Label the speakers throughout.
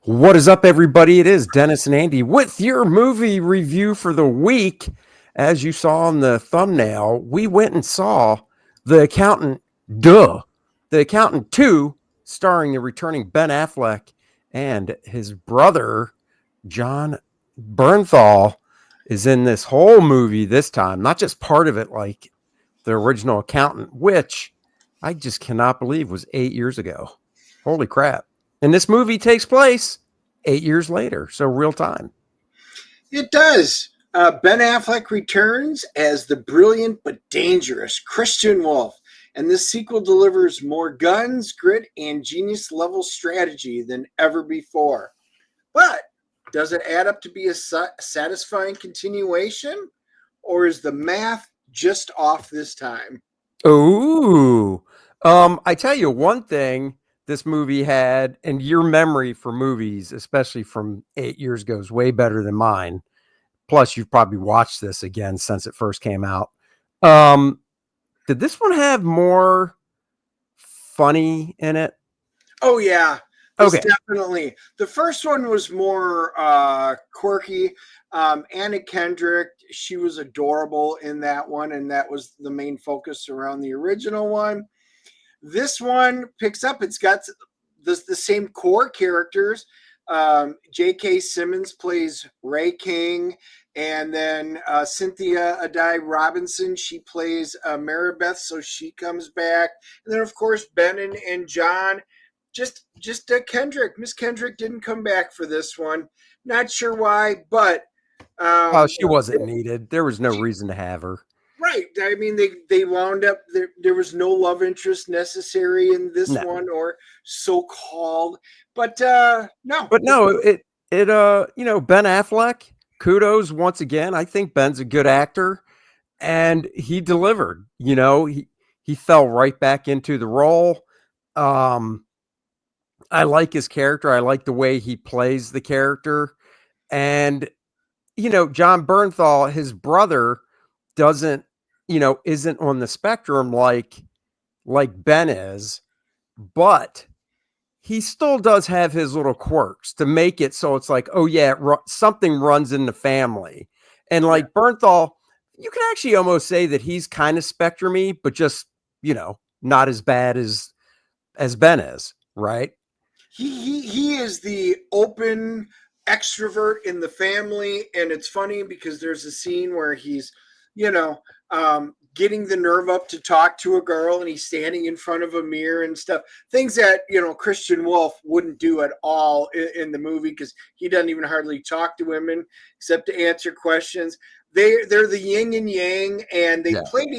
Speaker 1: What is up, everybody? It is Dennis and Andy with your movie review for the week. As you saw on the thumbnail, we went and saw The Accountant, The Accountant 2, starring the returning Ben Affleck and his brother, John Bernthal, is in this whole movie this time, not just part of it like the original Accountant, which I just cannot believe was 8 years ago. Holy crap. And this movie takes place 8 years later, so real time.
Speaker 2: It does. Ben Affleck returns as the brilliant but dangerous Christian Wolff, and this sequel delivers more guns, grit, and genius level strategy than ever before. But does it add up to be a satisfying continuation, or is the math just off this time?
Speaker 1: Ooh. I tell you one thing this movie had, and your memory for movies, especially from 8 years ago, is way better than mine. Plus, you've probably watched this again since it first came out. Did this one have more funny in it?
Speaker 2: Oh yeah, this
Speaker 1: Okay.
Speaker 2: definitely. The first one was more quirky. Anna Kendrick, she was adorable in that one, and that was the main focus around the original one. This one picks up. It's got the same core characters. J.K. Simmons plays Ray King, and then Cynthia Adai Robinson, she plays Maribeth, so she comes back. And then, of course, Ben and John. Just Kendrick. Miss Kendrick didn't come back for this one. Not sure why, but
Speaker 1: Oh, she wasn't needed. There was no reason to have her.
Speaker 2: right. I mean, they wound up there was no love interest necessary in this
Speaker 1: No.
Speaker 2: one, or so called. But no.
Speaker 1: But no, Ben Affleck, kudos once again. I think Ben's a good actor and he delivered. He fell right back into the role. I like his character. I like the way he plays the character. And John Bernthal, his brother, doesn't, isn't on the spectrum like Ben is, but he still does have his little quirks to make it so it's like, oh yeah, something runs in the family. And like Bernthal, you can actually almost say that he's kind of spectrumy, but just, not as bad as Ben is, right?
Speaker 2: He is the open extrovert in the family, and it's funny because there's a scene where he's you know getting the nerve up to talk to a girl, and he's standing in front of a mirror and stuff, things that Christian Wolff wouldn't do at all in the movie, because he doesn't even hardly talk to women except to answer questions. They're the yin and yang, and they played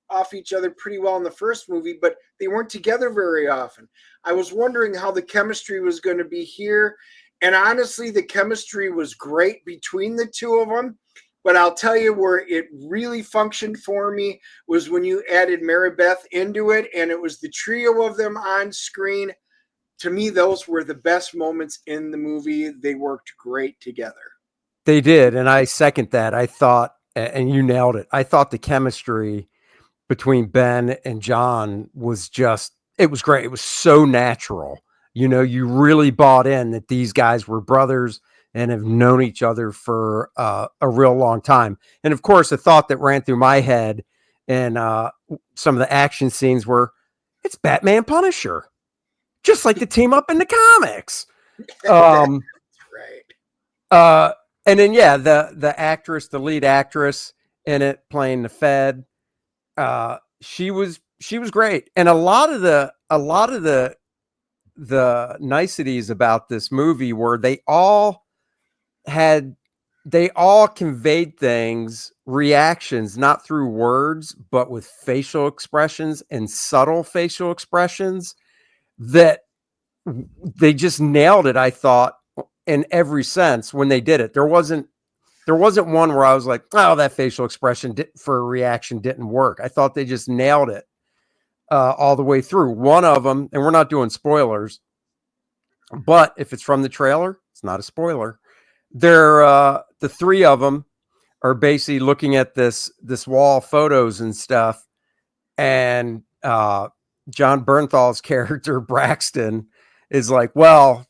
Speaker 2: off each other pretty well in the first movie, but they weren't together very often. I was wondering how the chemistry was going to be here. And honestly, the chemistry was great between the two of them. But I'll tell you where it really functioned for me was when you added Maribeth into it, and it was the trio of them on screen. To me, those were the best moments in the movie. They worked great together.
Speaker 1: They did. And I second that. I thought, and you nailed it, I thought the chemistry between Ben and John was it was great. It was so natural. You really bought in that these guys were brothers and have known each other for a real long time. And of course, a thought that ran through my head and some of the action scenes were, it's Batman Punisher, just like the team up in the comics.
Speaker 2: Right.
Speaker 1: And then, yeah, the actress, the lead actress in it playing the Fed, she was great. And a lot of the niceties about this movie were they all conveyed things, reactions, not through words, but with facial expressions and subtle facial expressions that they just nailed it. I thought in every sense when they did it. There wasn't one where I was like, oh, that facial expression for a reaction didn't work. I thought they just nailed it all the way through. One of them, and we're not doing spoilers, but if it's from the trailer, it's not a spoiler. The three of them are basically looking at this wall of photos and stuff. And John Bernthal's character, Braxton, is like, well,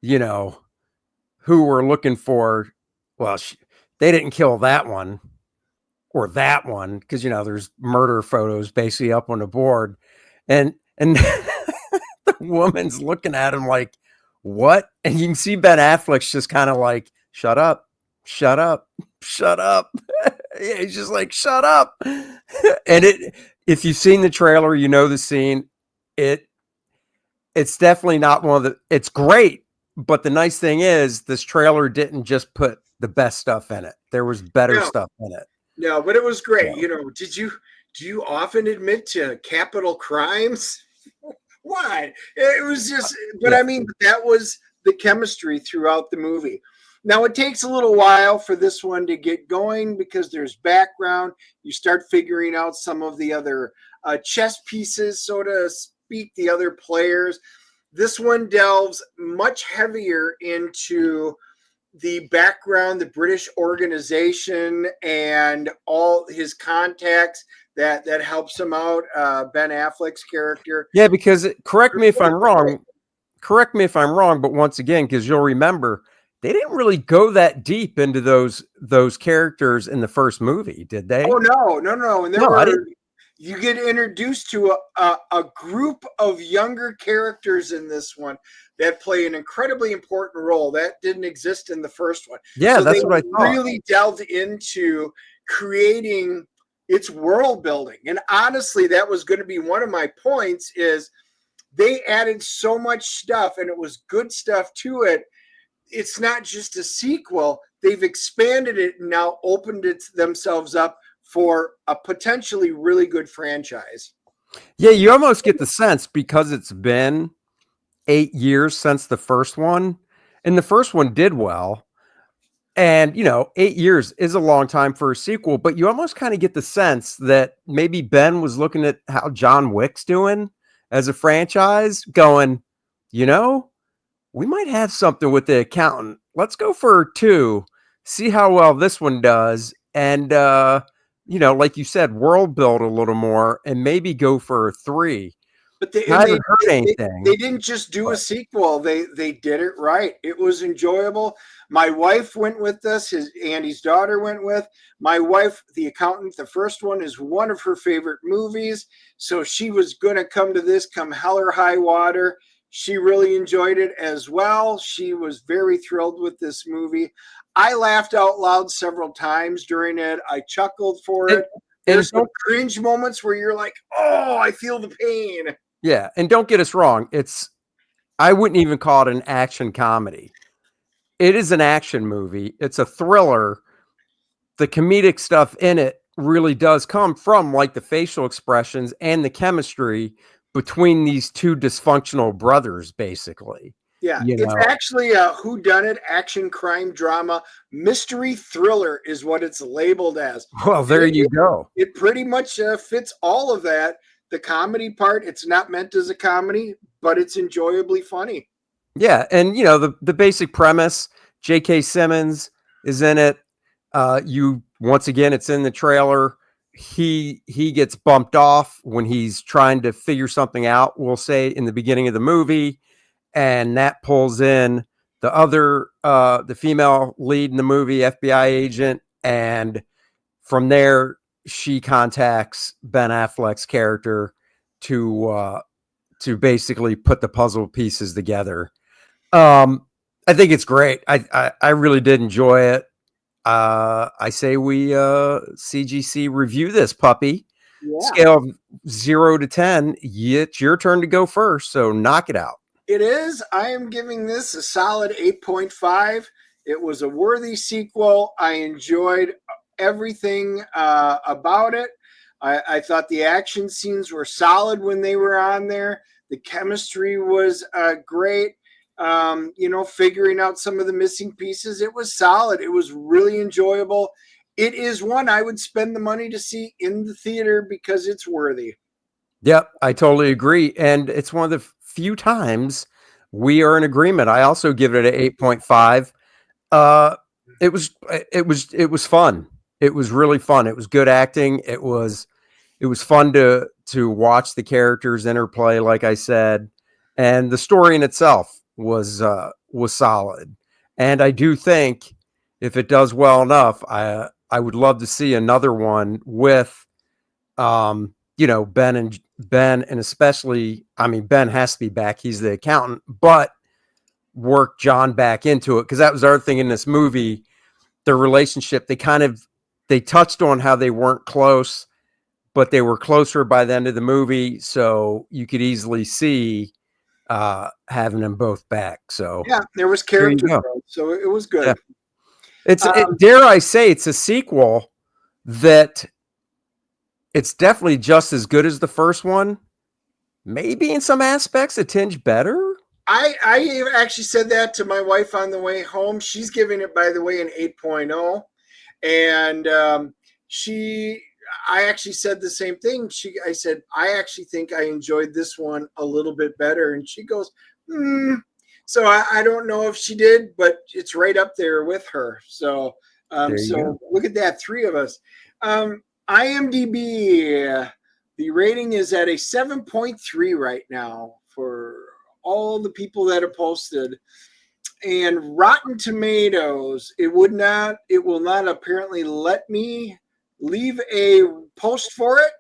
Speaker 1: you know, who were looking for, well, they didn't kill that one or that one because, there's murder photos basically up on the board. And the woman's looking at him like, what? And you can see Ben Affleck's just kind of like, shut up, shut up, shut up. Yeah, he's just like, shut up. And if you've seen the trailer, the scene. It's definitely not it's great, but the nice thing is this trailer didn't just put the best stuff in it. There was better stuff in it.
Speaker 2: No, but it was great. Do you often admit to capital crimes? What? It was just, but I mean, that was the chemistry throughout the movie. Now it takes a little while for this one to get going because there's background. You start figuring out some of the other chess pieces, so to speak, the other players. This one delves much heavier into the background, the British organization, and all his contacts that helps him out. Ben Affleck's character.
Speaker 1: Yeah, because correct me if I'm wrong, but once again, because you'll remember, they didn't really go that deep into those characters in the first movie, did they?
Speaker 2: Oh no. And you get introduced to a group of younger characters in this one that play an incredibly important role that didn't exist in the first one.
Speaker 1: Yeah, so that's what I thought.
Speaker 2: Really delved into creating its world building. And honestly, that was going to be one of my points is they added so much stuff and it was good stuff to it. It's not just a sequel. They've expanded it and now opened it themselves up for a potentially really good franchise.
Speaker 1: Yeah, you almost get the sense because it's been 8 years since the first one, and the first one did well. And, 8 years is a long time for a sequel, but you almost kind of get the sense that maybe Ben was looking at how John Wick's doing as a franchise, going, we might have something with the accountant. Let's go for 2, see how well this one does. And, like you said, world build a little more and maybe go for 3.
Speaker 2: But they didn't just do a sequel. They did it right. It was enjoyable. My wife went with us. Andy's daughter went with. My wife, The Accountant, the first one, is one of her favorite movies. So she was going to come to this come hell or high water. She really enjoyed it as well. She was very thrilled with this movie. I laughed out loud several times during it. I chuckled for it. There's some cringe moments where you're like, oh, I feel the pain.
Speaker 1: Yeah, and don't get us wrong. I wouldn't even call it an action comedy. It is an action movie. It's a thriller. The comedic stuff in it really does come from like the facial expressions and the chemistry between these two dysfunctional brothers, basically.
Speaker 2: Yeah, it's actually a whodunit action crime drama mystery thriller is what it's labeled as.
Speaker 1: Well, there you go.
Speaker 2: It pretty much fits all of that. The comedy part, it's not meant as a comedy, but it's enjoyably funny.
Speaker 1: Yeah, and the basic premise, J.K. Simmons is in it. Once again, it's in the trailer. He gets bumped off when he's trying to figure something out, we'll say in the beginning of the movie, and that pulls in the female lead in the movie, FBI agent, and from there she contacts Ben Affleck's character to basically put the puzzle pieces together. I think it's great. I really did enjoy it. I say we CGC review this puppy. Yeah. Scale of 0 to 10. It's your turn to go first, so knock it out.
Speaker 2: It is. I am giving this a solid 8.5. It was a worthy sequel. I enjoyed everything about it. I thought the action scenes were solid when they were on there. The chemistry was great. Figuring out some of the missing pieces, it was solid. It was really enjoyable. It is one I would spend the money to see in the theater because it's worthy.
Speaker 1: Yep, I totally agree. And it's one of the few times we are in agreement. I also give it an 8.5. It was fun. It was really fun. It was good acting. It was fun to watch the characters interplay, like I said, and the story in itself. was solid. And I do think if it does well enough, I would love to see another one with Ben, and especially, I mean, Ben has to be back. He's the accountant, but work John back into it, because that was the other thing in this movie. Their relationship, they touched on how they weren't close, but they were closer by the end of the movie, so you could easily see having them both back. So
Speaker 2: Yeah, there was
Speaker 1: there you
Speaker 2: character
Speaker 1: go.
Speaker 2: growth, so it was
Speaker 1: Yeah,
Speaker 2: good.
Speaker 1: dare I say, it's a sequel that it's definitely just as good as the first one. Maybe in some aspects a tinge better.
Speaker 2: I actually said that to my wife on the way home. She's giving it, by the way, an 8.0. And she, I actually said the same thing. I said, I actually think I enjoyed this one a little bit better. And she goes, So I don't know if she did, but it's right up there with her. So, look at that, three of us. IMDb, the rating is at a 7.3 right now for all the people that have posted. And Rotten Tomatoes, it will not apparently let me leave a post for it.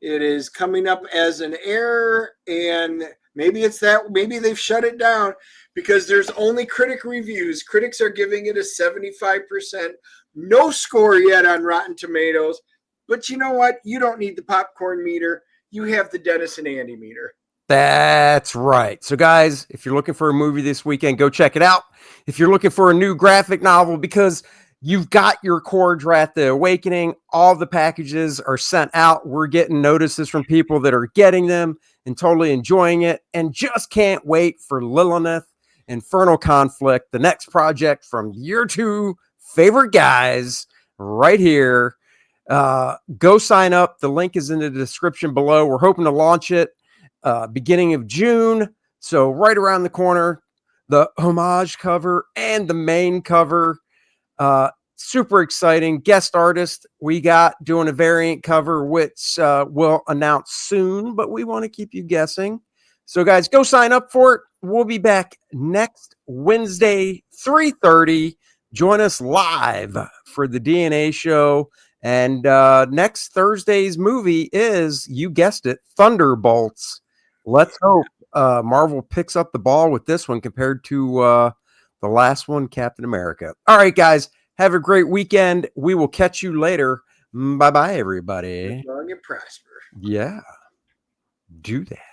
Speaker 2: It is coming up as an error, and maybe they've shut it down because there's only critic reviews. Critics are giving it a 75%. No score yet on Rotten Tomatoes. But you know what? You don't need the popcorn meter. You have the Dennis and Andy meter.
Speaker 1: That's right. So, guys, if you're looking for a movie this weekend, go check it out. If you're looking for a new graphic novel, because you've got your core draft, The Awakening, all the packages are sent out. We're getting notices from people that are getting them and totally enjoying it, and just can't wait for Lilith Infernal Conflict, the next project from your two favorite guys right here. Go sign up. The link is in the description below. We're hoping to launch it beginning of June. So right around the corner, the homage cover and the main cover. Super exciting. Guest artist we got doing a variant cover, which we'll announce soon, but we want to keep you guessing. So guys, go sign up for it. We'll be back next Wednesday, 3:30. Join us live for the DNA show. And next Thursday's movie is, you guessed it, Thunderbolts. Let's hope Marvel picks up the ball with this one compared to the last one, Captain America. All right, guys, have a great weekend. We will catch you later. Bye-bye, everybody.
Speaker 2: Long and prosper.
Speaker 1: Yeah, do that.